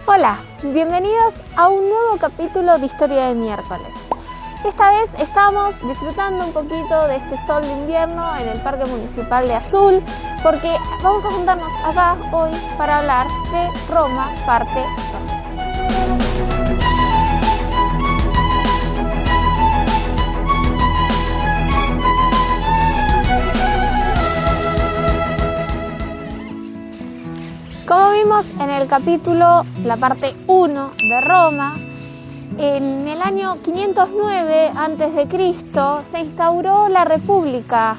Hola, bienvenidos a un nuevo capítulo de Historia de Miércoles. Esta vez estamos disfrutando un poquito de este sol de invierno en el Parque Municipal de Azul, porque vamos a juntarnos acá hoy para hablar de Roma, parte 2. Como vimos en el capítulo, la parte 1 de Roma, en el año 509 a.C. se instauró la República,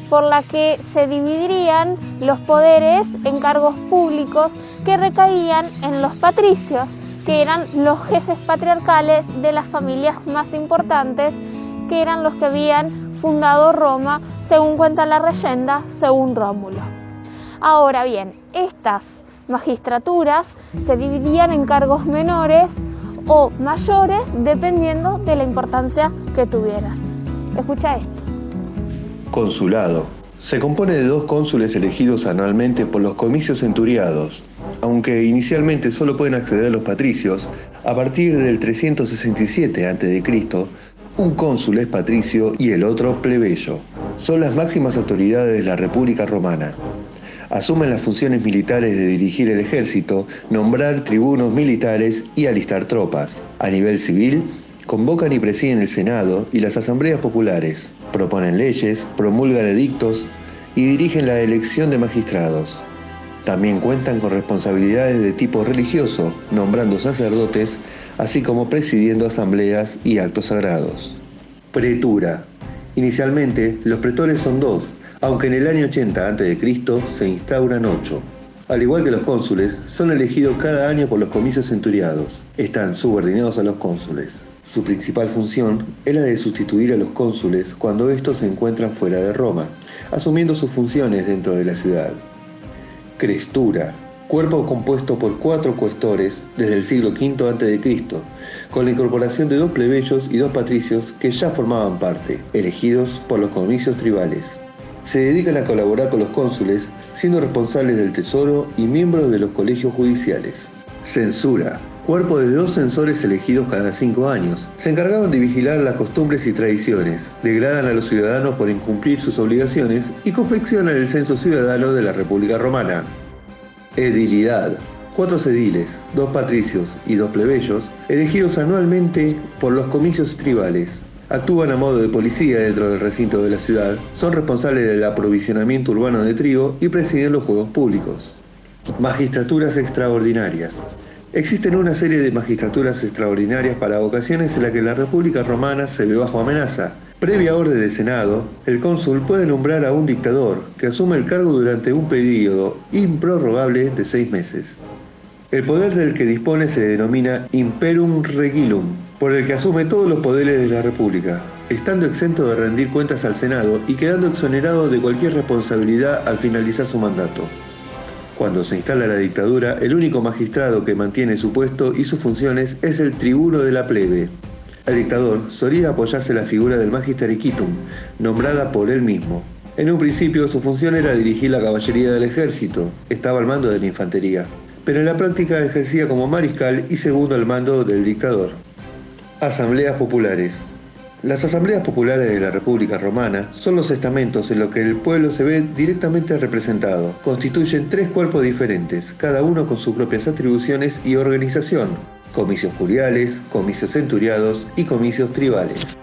por la que se dividirían los poderes en cargos públicos que recaían en los patricios, que eran los jefes patriarcales de las familias más importantes, que eran los que habían fundado Roma, según cuenta la leyenda, según Rómulo. Ahora bien, estas magistraturas se dividían en cargos menores o mayores dependiendo de la importancia que tuvieran. Escucha esto. Consulado. Se compone de 2 cónsules elegidos anualmente por los comicios centuriados, aunque inicialmente solo pueden acceder los patricios. A partir del 367 a.C., un cónsul es patricio y el otro plebeyo. Son las máximas autoridades de la República Romana. Asumen las funciones militares de dirigir el ejército, nombrar tribunos militares y alistar tropas. A nivel civil, convocan y presiden el Senado y las asambleas populares, proponen leyes, promulgan edictos y dirigen la elección de magistrados. También cuentan con responsabilidades de tipo religioso, nombrando sacerdotes, así como presidiendo asambleas y actos sagrados. Pretura. Inicialmente, los pretores son 2, aunque en el año 80 a.C. se instauran 8. Al igual que los cónsules, son elegidos cada año por los comicios centuriados. Están subordinados a los cónsules. Su principal función es la de sustituir a los cónsules cuando estos se encuentran fuera de Roma, asumiendo sus funciones dentro de la ciudad. Crestura. Cuerpo compuesto por 4 cuestores desde el siglo V a.C., con la incorporación de 2 plebeyos y 2 patricios que ya formaban parte, elegidos por los comicios tribales. Se dedican a colaborar con los cónsules, siendo responsables del tesoro y miembros de los colegios judiciales. Censura. Cuerpo de 2 censores elegidos cada 5 años. Se encargaban de vigilar las costumbres y tradiciones, degradan a los ciudadanos por incumplir sus obligaciones y confeccionan el censo ciudadano de la República Romana. Edilidad. 4 ediles, 2 patricios y 2 plebeyos, elegidos anualmente por los comicios tribales. Actúan a modo de policía dentro del recinto de la ciudad, son responsables del aprovisionamiento urbano de trigo y presiden los juegos públicos. Magistraturas extraordinarias. Existen una serie de magistraturas extraordinarias para ocasiones en las que la República Romana se ve bajo amenaza. Previa orden del Senado, el cónsul puede nombrar a un dictador que asume el cargo durante un periodo improrrogable de 6 meses. El poder del que dispone se denomina imperum regillum, por el que asume todos los poderes de la República, estando exento de rendir cuentas al Senado y quedando exonerado de cualquier responsabilidad al finalizar su mandato. Cuando se instala la dictadura, el único magistrado que mantiene su puesto y sus funciones es el tribuno de la plebe. El dictador solía apoyarse en la figura del magister equitum, nombrada por él mismo. En un principio su función era dirigir la caballería del ejército, estaba al mando de la infantería, pero en la práctica ejercía como mariscal y segundo al mando del dictador. Asambleas populares. Las asambleas populares de la República Romana son los estamentos en los que el pueblo se ve directamente representado. Constituyen 3 cuerpos diferentes, cada uno con sus propias atribuciones y organización: comicios curiales, comicios centuriados y comicios tribales.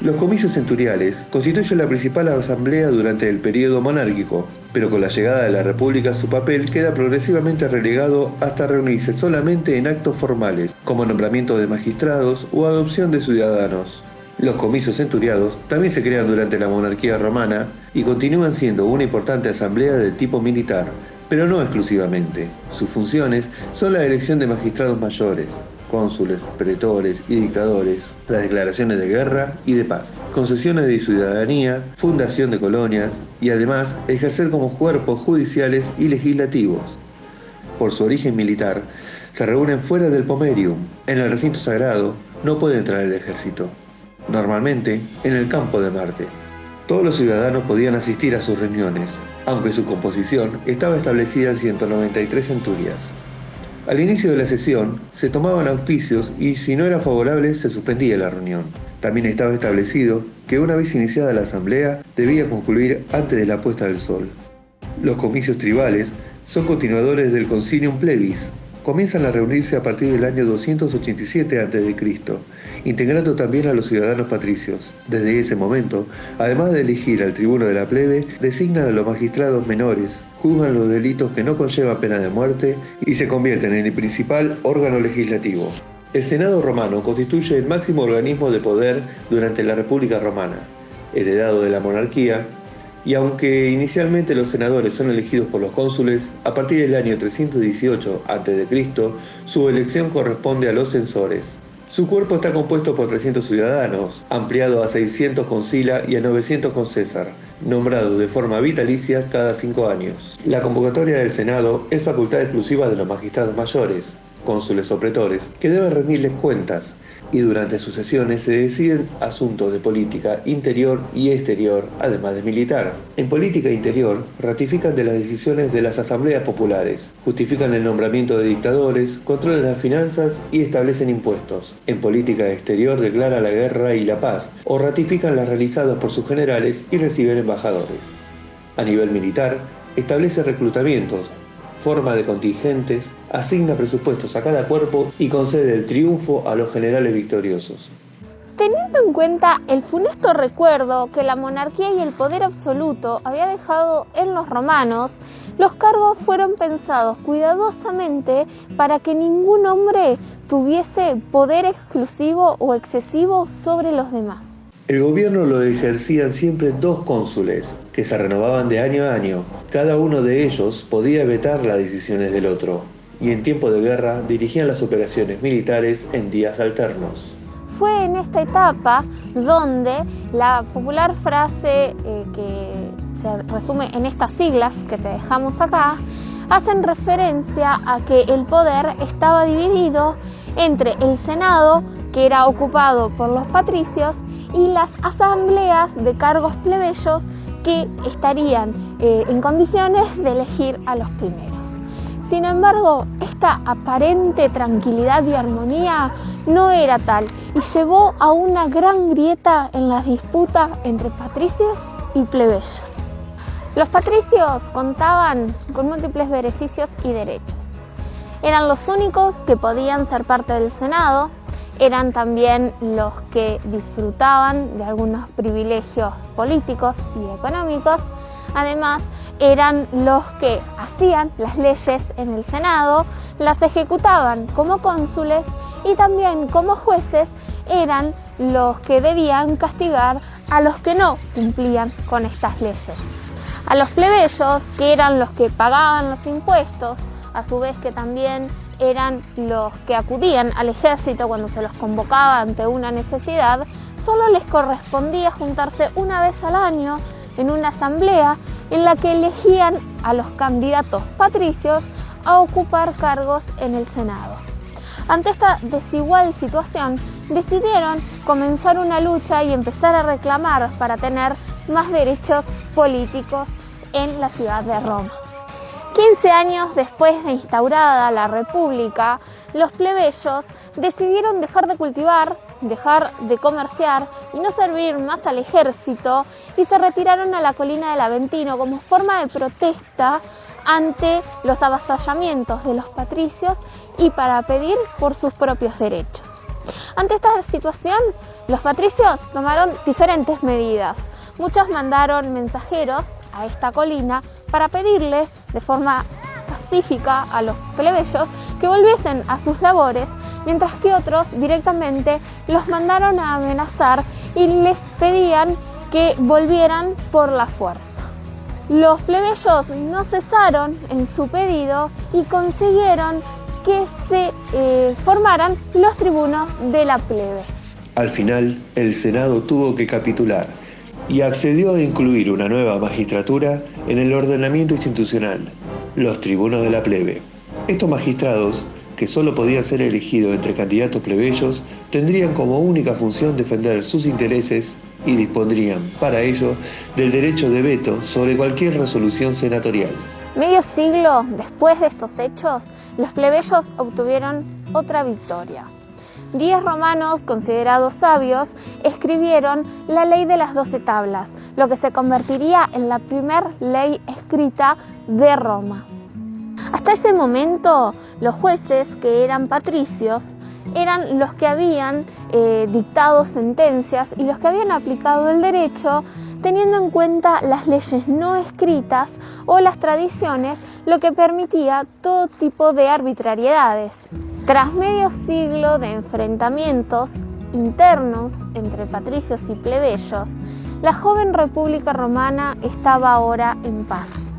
Los comicios centuriales constituyen la principal asamblea durante el periodo monárquico, pero con la llegada de la República su papel queda progresivamente relegado hasta reunirse solamente en actos formales, como nombramiento de magistrados o adopción de ciudadanos. Los comicios centuriados también se crean durante la monarquía romana y continúan siendo una importante asamblea de tipo militar, pero no exclusivamente. Sus funciones son la elección de magistrados mayores, cónsules, pretores y dictadores, las declaraciones de guerra y de paz, concesiones de ciudadanía, fundación de colonias y además ejercer como cuerpos judiciales y legislativos. Por su origen militar, se reúnen fuera del pomerium. En el recinto sagrado no puede entrar el ejército. Normalmente en el campo de Marte. Todos los ciudadanos podían asistir a sus reuniones, aunque su composición estaba establecida en 193 centurias. Al inicio de la sesión se tomaban auspicios y si no era favorable se suspendía la reunión. También estaba establecido que una vez iniciada la asamblea debía concluir antes de la puesta del sol. Los comicios tribales son continuadores del Concilium Plebis. Comienzan a reunirse a partir del año 287 a.C., integrando también a los ciudadanos patricios. Desde ese momento, además de elegir al tribuno de la plebe, designan a los magistrados menores, juzgan los delitos que no conllevan pena de muerte y se convierten en el principal órgano legislativo. El Senado romano constituye el máximo organismo de poder durante la República Romana, heredado de la monarquía, y aunque inicialmente los senadores son elegidos por los cónsules, a partir del año 318 a.C., su elección corresponde a los censores. Su cuerpo está compuesto por 300 ciudadanos, ampliado a 600 con Sila y a 900 con César, nombrados de forma vitalicia cada 5 años. La convocatoria del Senado es facultad exclusiva de los magistrados mayores, cónsules o pretores, que deben rendirles cuentas, y durante sus sesiones se deciden asuntos de política interior y exterior, además de militar. En política interior, ratifican de las decisiones de las asambleas populares, justifican el nombramiento de dictadores, controlan las finanzas y establecen impuestos. En política exterior declaran la guerra y la paz, o ratifican las realizadas por sus generales y reciben embajadores. A nivel militar, establece reclutamientos, forma de contingentes, asigna presupuestos a cada cuerpo y concede el triunfo a los generales victoriosos. Teniendo en cuenta el funesto recuerdo que la monarquía y el poder absoluto había dejado en los romanos, los cargos fueron pensados cuidadosamente para que ningún hombre tuviese poder exclusivo o excesivo sobre los demás. El gobierno lo ejercían siempre 2 cónsules, que se renovaban de año a año. Cada uno de ellos podía vetar las decisiones del otro, y en tiempo de guerra dirigían las operaciones militares en días alternos. Fue en esta etapa donde la popular frase que se resume en estas siglas que te dejamos acá, hacen referencia a que el poder estaba dividido entre el Senado, que era ocupado por los patricios, y las asambleas de cargos plebeyos que estarían en condiciones de elegir a los primeros. Sin embargo, esta aparente tranquilidad y armonía no era tal y llevó a una gran grieta en la disputa entre patricios y plebeyos. Los patricios contaban con múltiples beneficios y derechos. Eran los únicos que podían ser parte del Senado, eran también los que disfrutaban de algunos privilegios políticos y económicos. Además, eran los que hacían las leyes en el Senado, las ejecutaban como cónsules y también como jueces eran los que debían castigar a los que no cumplían con estas leyes. A los plebeyos, que eran los que pagaban los impuestos, a su vez que también eran los que acudían al ejército cuando se los convocaba ante una necesidad, solo les correspondía juntarse una vez al año en una asamblea en la que elegían a los candidatos patricios a ocupar cargos en el Senado. Ante esta desigual situación, decidieron comenzar una lucha y empezar a reclamar para tener más derechos políticos en la ciudad de Roma. 15 años después de instaurada la República, los plebeyos decidieron dejar de cultivar, dejar de comerciar y no servir más al ejército y se retiraron a la colina del Aventino como forma de protesta ante los avasallamientos de los patricios y para pedir por sus propios derechos. Ante esta situación, los patricios tomaron diferentes medidas. Muchos mandaron mensajeros a esta colina para pedirles de forma pacífica a los plebeyos que volviesen a sus labores, mientras que otros directamente los mandaron a amenazar y les pedían que volvieran por la fuerza. Los plebeyos no cesaron en su pedido y consiguieron que se formaran los tribunos de la plebe. Al final, el Senado tuvo que capitular y accedió a incluir una nueva magistratura en el ordenamiento institucional, los tribunos de la plebe. Estos magistrados, que solo podían ser elegidos entre candidatos plebeyos, tendrían como única función defender sus intereses y dispondrían, para ello, del derecho de veto sobre cualquier resolución senatorial. Medio siglo después de estos hechos, los plebeyos obtuvieron otra victoria. 10 romanos considerados sabios escribieron la ley de las 12 tablas, lo que se convertiría en la primera ley escrita de Roma. Hasta ese momento, los jueces, que eran patricios, eran los que habían dictado sentencias y los que habían aplicado el derecho teniendo en cuenta las leyes no escritas o las tradiciones, lo que permitía todo tipo de arbitrariedades. Tras medio siglo de enfrentamientos internos entre patricios y plebeyos, la joven República Romana estaba ahora en paz.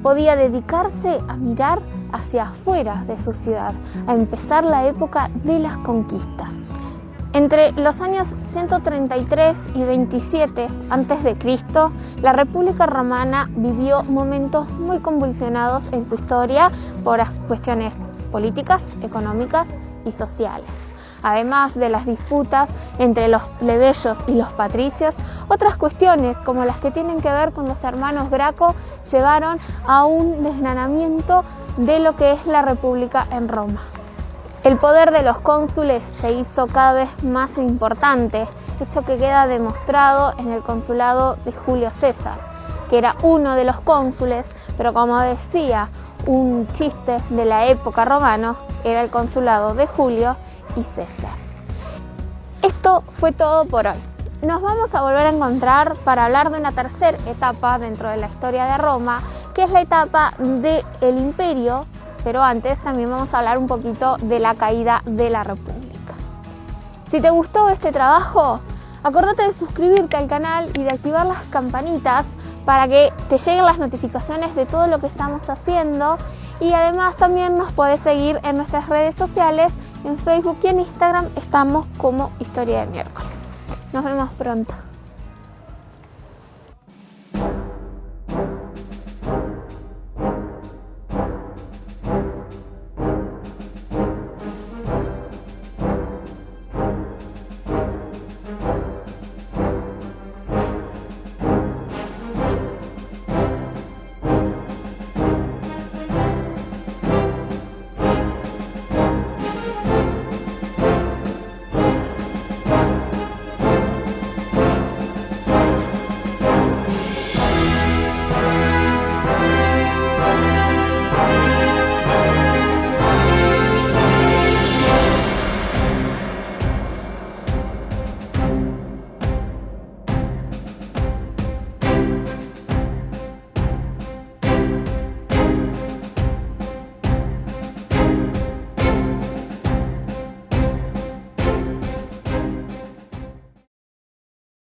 Podía dedicarse a mirar hacia afuera de su ciudad, a empezar la época de las conquistas. Entre los años 133 y 27 a.C., la República Romana vivió momentos muy convulsionados en su historia por cuestiones políticas, económicas y sociales. Además de las disputas entre los plebeyos y los patricios, otras cuestiones como las que tienen que ver con los hermanos Graco llevaron a un desgranamiento de lo que es la República en Roma. El poder de los cónsules se hizo cada vez más importante, hecho que queda demostrado en el consulado de Julio César, que era uno de los cónsules, pero como decía un chiste de la época romana, era el consulado de Julio y César. Esto fue todo por hoy. Nos vamos a volver a encontrar para hablar de una tercera etapa dentro de la historia de Roma, que es la etapa del imperio, pero antes también vamos a hablar un poquito de la caída de la República. Si te gustó este trabajo, acordate de suscribirte al canal y de activar las campanitas para que te lleguen las notificaciones de todo lo que estamos haciendo, y además también nos podés seguir en nuestras redes sociales. En Facebook y en Instagram estamos como Historia de Miércoles. Nos vemos pronto.